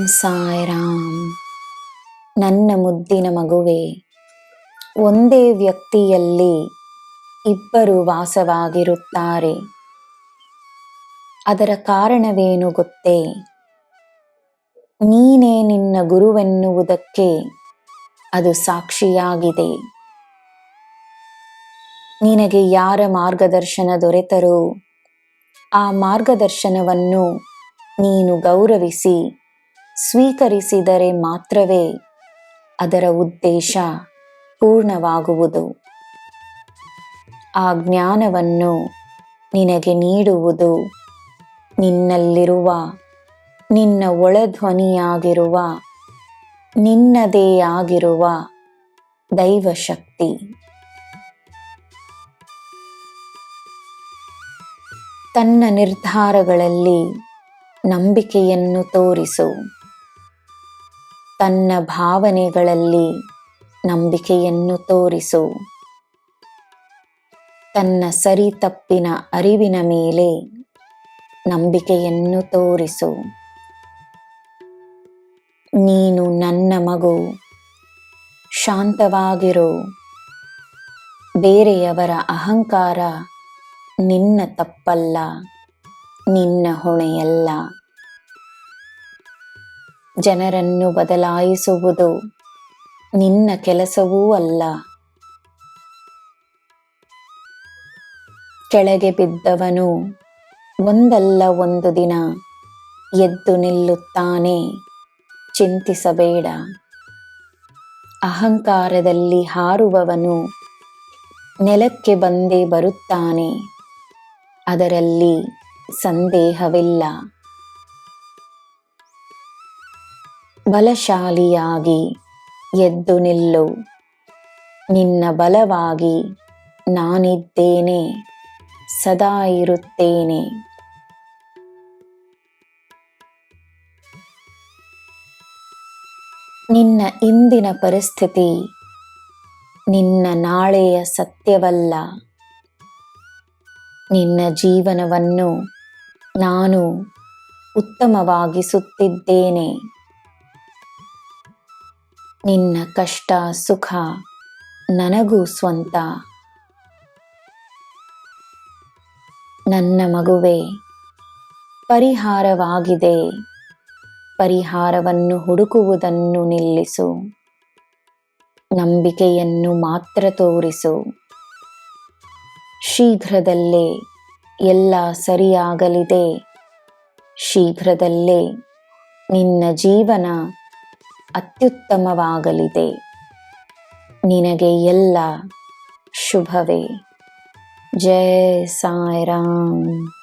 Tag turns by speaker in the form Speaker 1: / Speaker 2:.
Speaker 1: ಸಾಯಿರಾಮ್. ನನ್ನ ಮುದ್ದಿನ ಮಗುವೆ, ಒಂದೇ ವ್ಯಕ್ತಿಯಲ್ಲಿ ಇಬ್ಬರು ವಾಸವಾಗಿರುತ್ತಾರೆ. ಅದರ ಕಾರಣವೇನು ಗೊತ್ತೇ? ನೀನೇ ನಿನ್ನ ಗುರುವೆನ್ನುವುದಕ್ಕೆ ಅದು ಸಾಕ್ಷಿಯಾಗಿದೆ. ನಿನಗೆ ಯಾರ ಮಾರ್ಗದರ್ಶನ ದೊರೆತರೂ ಆ ಮಾರ್ಗದರ್ಶನವನ್ನು ನೀನು ಗೌರವಿಸಿ ಸ್ವೀಕರಿಸಿದರೆ ಮಾತ್ರವೇ ಅದರ ಉದ್ದೇಶ ಪೂರ್ಣವಾಗುವುದು. ಆ ಜ್ಞಾನವನ್ನು ನಿನಗೆ ನೀಡುವುದು ನಿನ್ನಲ್ಲಿರುವ, ನಿನ್ನ ಒಳಧ್ವನಿಯಾಗಿರುವ, ನಿನ್ನದೇ ಆಗಿರುವ ದೈವಶಕ್ತಿ. ತನ್ನ ನಿರ್ಧಾರಗಳಲ್ಲಿ ನಂಬಿಕೆಯನ್ನು ತೋರಿಸು. ತನ್ನ ಭಾವನೆಗಳಲ್ಲಿ ನಂಬಿಕೆಯನ್ನು ತೋರಿಸು. ತನ್ನ ಸರಿ ತಪ್ಪಿನ ಅರಿವಿನ ಮೇಲೆ ನಂಬಿಕೆಯನ್ನು ತೋರಿಸು. ನೀನು ನನ್ನ ಮಗು, ಶಾಂತವಾಗಿರು. ಬೇರೆಯವರ ಅಹಂಕಾರ ನಿನ್ನ ತಪ್ಪಲ್ಲ, ನಿನ್ನ ಹೊಣೆಯಲ್ಲ. ಜನರನ್ನು ಬದಲಾಯಿಸುವುದು ನಿನ್ನ ಕೆಲಸವೂ ಅಲ್ಲ. ಕೆಳಗೆ ಬಿದ್ದವನು ಒಂದಲ್ಲ ಒಂದು ದಿನ ಎದ್ದು ನಿಲ್ಲುತ್ತಾನೆ, ಚಿಂತಿಸಬೇಡ. ಅಹಂಕಾರದಲ್ಲಿ ಹಾರುವವನು ನೆಲಕ್ಕೆ ಬಂದೇ ಬರುತ್ತಾನೆ, ಅದರಲ್ಲಿ ಸಂದೇಹವಿಲ್ಲ. ಬಲಶಾಲಿಯಾಗಿ ಎದ್ದು ನಿಲ್ಲು. ನಿನ್ನ ಬಲವಾಗಿ ನಾನಿದ್ದೇನೆ, ಸದಾ ಇರುತ್ತೇನೆ. ನಿನ್ನ ಇಂದಿನ ಪರಿಸ್ಥಿತಿ ನಿನ್ನ ನಾಳೆಯ ಸತ್ಯವಲ್ಲ. ನಿನ್ನ ಜೀವನವನ್ನು ನಾನು ಉತ್ತಮವಾಗಿಸುತ್ತಿದ್ದೇನೆ. ನಿನ್ನ ಕಷ್ಟ ಸುಖ ನನಗೂ ಸ್ವಂತ. ನನ್ನ ಮಗುವೆ, ಪರಿಹಾರವಾಗಿದೆ. ಪರಿಹಾರವನ್ನು ಹುಡುಕುವುದನ್ನು ನಿಲ್ಲಿಸು. ನಂಬಿಕೆಯನ್ನು ಮಾತ್ರ ತೋರಿಸು. ಶೀಘ್ರದಲ್ಲೇ ಎಲ್ಲ ಸರಿಯಾಗಲಿದೆ. ಶೀಘ್ರದಲ್ಲೇ ನಿನ್ನ ಜೀವನ ಅತ್ಯುತ್ತಮವಾಗಲಿದೆ. ನಿನಗೆ ಎಲ್ಲ ಶುಭವೇ. ಜೈ ಸಾಯಿರಾಮ್.